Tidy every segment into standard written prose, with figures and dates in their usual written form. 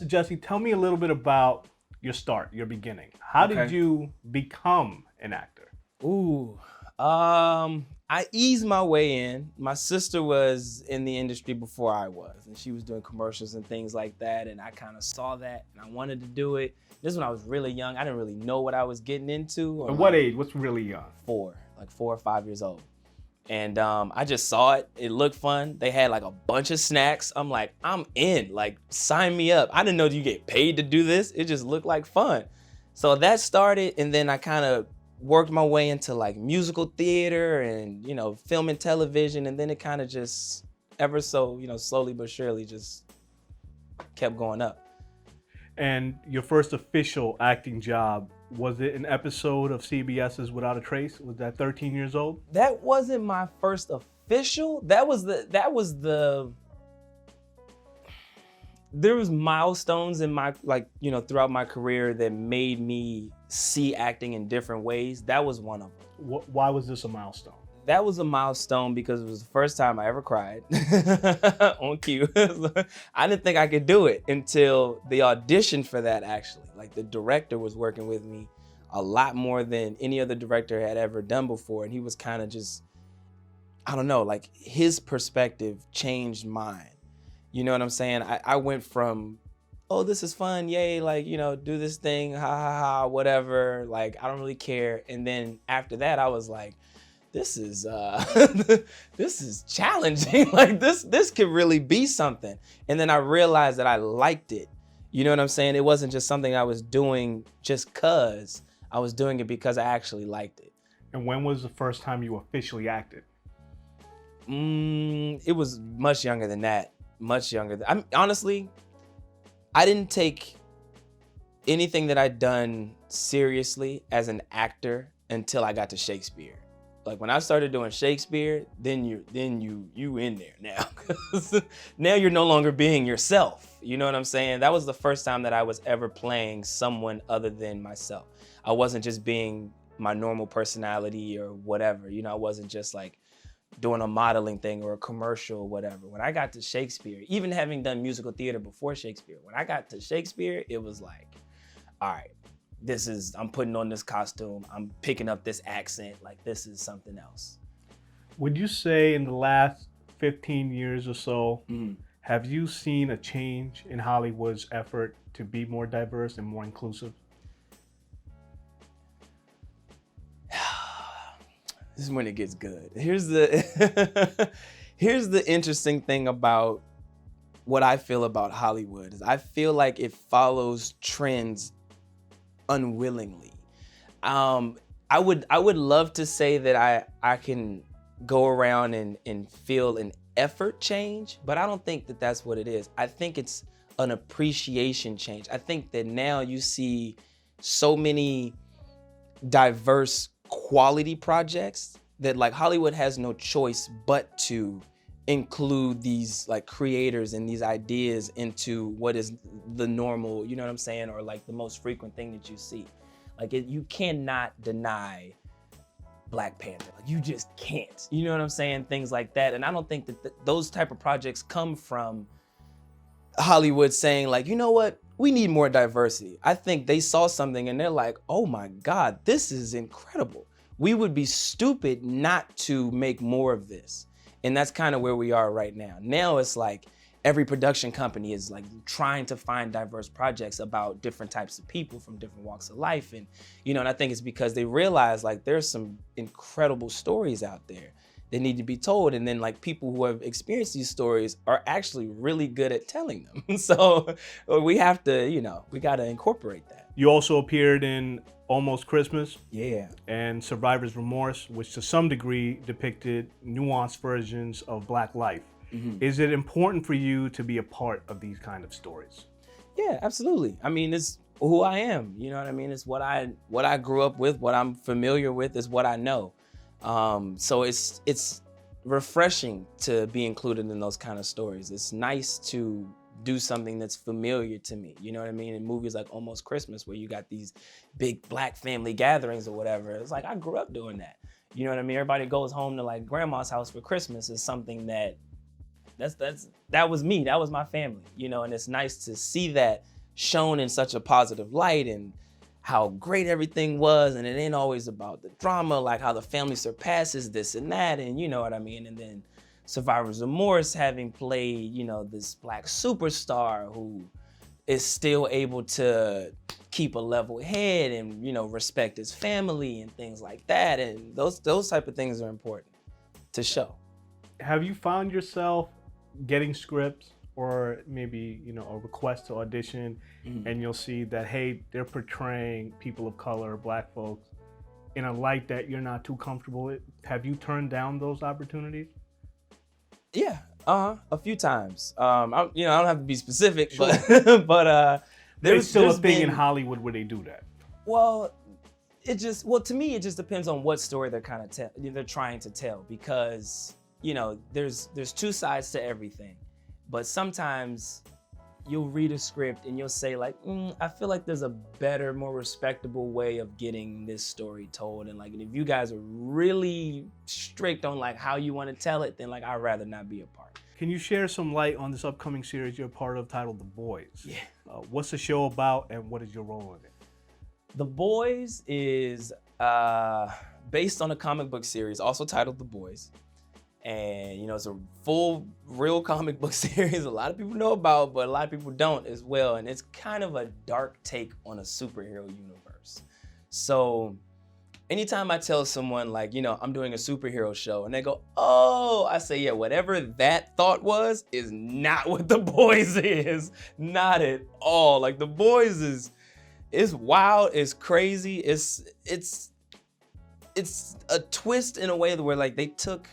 So Jesse, tell me a little bit about your start, your beginning. How did Okay. you become an actor? Ooh. I eased my way in. My sister was in the industry before I was, and she was doing commercials and things like that. And I kind of saw that and I wanted to do it. This is when I was really young. I didn't really know what I was getting into. At what age? What's really young? Like 4 or 5 years old. And I just saw it. It looked fun. They had like a bunch of snacks. I'm like, I'm in. Like, sign me up. I didn't know you get paid to do this. It just looked like fun. So that started, and then I kind of worked my way into like musical theater and, film and television. And then it kind of just ever so, slowly but surely just kept going up. And your first official acting job, was it an episode of CBS's Without a Trace? Was that 13 years old? That wasn't my first official. There was milestones in my, throughout my career that made me see acting in different ways. That was one of them. Why was this a milestone? That was a milestone because it was the first time I ever cried on cue. I didn't think I could do it until the audition for that, actually. Like, the director was working with me a lot more than any other director had ever done before. And he was kind of just, I don't know, like his perspective changed mine. You know what I'm saying? I went from, oh, this is fun, yay, like, do this thing, ha ha ha, whatever, like, I don't really care. And then after that, I was like, this is this is challenging. Like, this could really be something. And then I realized that I liked it. You know what I'm saying? It wasn't just something I was doing just cause. I was doing it because I actually liked it. And when was the first time you officially acted? It was much younger than that. Much younger. Honestly, I didn't take anything that I'd done seriously as an actor until I got to Shakespeare. Like, when I started doing Shakespeare, then you in there now. 'Cause now you're no longer being yourself. You know what I'm saying? That was the first time that I was ever playing someone other than myself. I wasn't just being my normal personality or whatever. I wasn't just like doing a modeling thing or a commercial or whatever. When I got to Shakespeare, even having done musical theater before Shakespeare, when I got to Shakespeare, it was like, all right, I'm putting on this costume, I'm picking up this accent, like, this is something else. Would you say in the last 15 years or so, have you seen a change in Hollywood's effort to be more diverse and more inclusive? This is when it gets good. Here's the interesting thing about what I feel about Hollywood is I feel like it follows trends unwillingly. I would love to say that I can go around and feel an effort change, but I don't think that that's what it is. I think it's an appreciation change. I think that now you see so many diverse quality projects that, like, Hollywood has no choice but to include these like creators and these ideas into what is the normal, you know what I'm saying, or like the most frequent thing that you see. Like, you cannot deny Black Panther. Like, you just can't. You know what I'm saying? Things like that. And I don't think that those type of projects come from Hollywood saying, like, you know what? We need more diversity. I think they saw something and they're like, oh my God, this is incredible. We would be stupid not to make more of this. And that's kind of where we are right now. Now it's like every production company is like trying to find diverse projects about different types of people from different walks of life. And, and I think it's because they realize, like, there's some incredible stories out there that need to be told. And then, like, people who have experienced these stories are actually really good at telling them. So we have to, we got to incorporate that. You also appeared in Almost Christmas. Yeah. And Survivor's Remorse, which to some degree depicted nuanced versions of Black life. Mm-hmm. Is it important for you to be a part of these kind of stories? Yeah, absolutely. I mean, it's who I am. You know what I mean? It's what I grew up with, what I'm familiar with, is what I know. So it's refreshing to be included in those kind of stories. It's nice to do something that's familiar to me. You know what I mean? In movies like Almost Christmas, where you got these big Black family gatherings or whatever, it's like, I grew up doing that. You know what I mean? Everybody goes home to like grandma's house for Christmas is something that That was me. That was my family, you know, and it's nice to see that shown in such a positive light and how great everything was. And it ain't always about the drama, like how the family surpasses this and that. And you know what I mean? And then Survivor's Remorse having played, you know, this Black superstar who is still able to keep a level head and, you know, respect his family and things like that. And those type of things are important to show. Have you found yourself getting scripts or maybe, you know, a request to audition and you'll see that, hey, they're portraying people of color, Black folks in a light that you're not too comfortable with? Have you turned down those opportunities? Yeah, a few times. I don't have to be specific, Sure. but There's still a thing in Hollywood where they do that. Well, to me, it just depends on what story they're trying to tell, because, you know, there's two sides to everything. But sometimes you'll read a script and you'll say like, I feel like there's a better, more respectable way of getting this story told. And like, if you guys are really strict on like how you want to tell it, then like, I'd rather not be a part. Can you share some light on this upcoming series you're a part of titled The Boys? Yeah. What's the show about and what is your role in it? The Boys is based on a comic book series also titled The Boys. And, you know, it's a full, real comic book series a lot of people know about, but a lot of people don't as well. And it's kind of a dark take on a superhero universe. So anytime I tell someone like, you know, I'm doing a superhero show and they go, oh, I say, yeah, whatever that thought was is not what The Boys is. Not at all. Like The Boys is wild, it's crazy. It's a twist in a way where like they took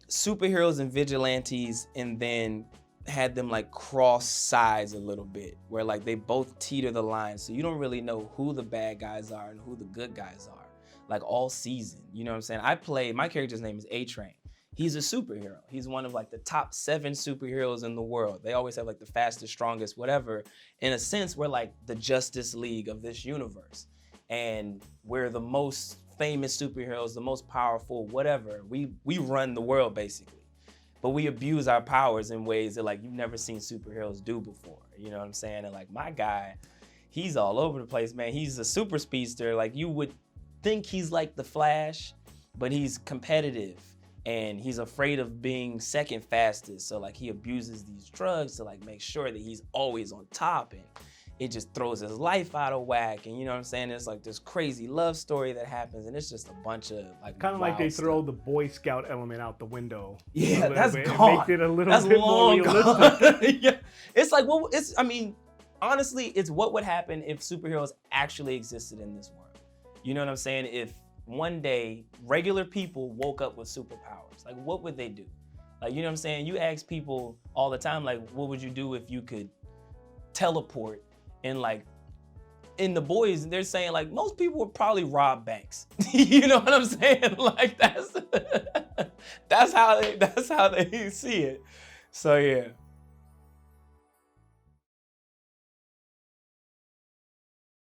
superheroes and vigilantes and then had them like cross sides a little bit, where like they both teeter the line, so you don't really know who the bad guys are and who the good guys are, like all season. You know what I'm saying? My character's name is A-Train. He's a superhero. He's one of like the top 7 superheroes in the world. They always have like the fastest, strongest, whatever. In a sense, we're like the Justice League of this universe, and we're the most famous superheroes, the most powerful, whatever. We run the world basically, but we abuse our powers in ways that like you've never seen superheroes do before. You know what I'm saying? And like my guy, he's all over the place, man. He's a super speedster. Like you would think he's like the Flash, but he's competitive and he's afraid of being second fastest. So like he abuses these drugs to like make sure that he's always on top, and it just throws his life out of whack. And you know what I'm saying? It's like this crazy love story that happens, and it's just a bunch of like kind of like they throw the Boy Scout element out the window. Yeah, that's bit. gone. It makes it a little that's bit more realistic. Yeah, it's like honestly, it's what would happen if superheroes actually existed in this world. You know what I'm saying? If one day regular people woke up with superpowers, like what would they do? Like, you know what I'm saying? You ask people all the time, like, what would you do if you could teleport? And like in The Boys, they're saying like most people would probably rob banks. You know what I'm saying? Like that's how they see it. So yeah.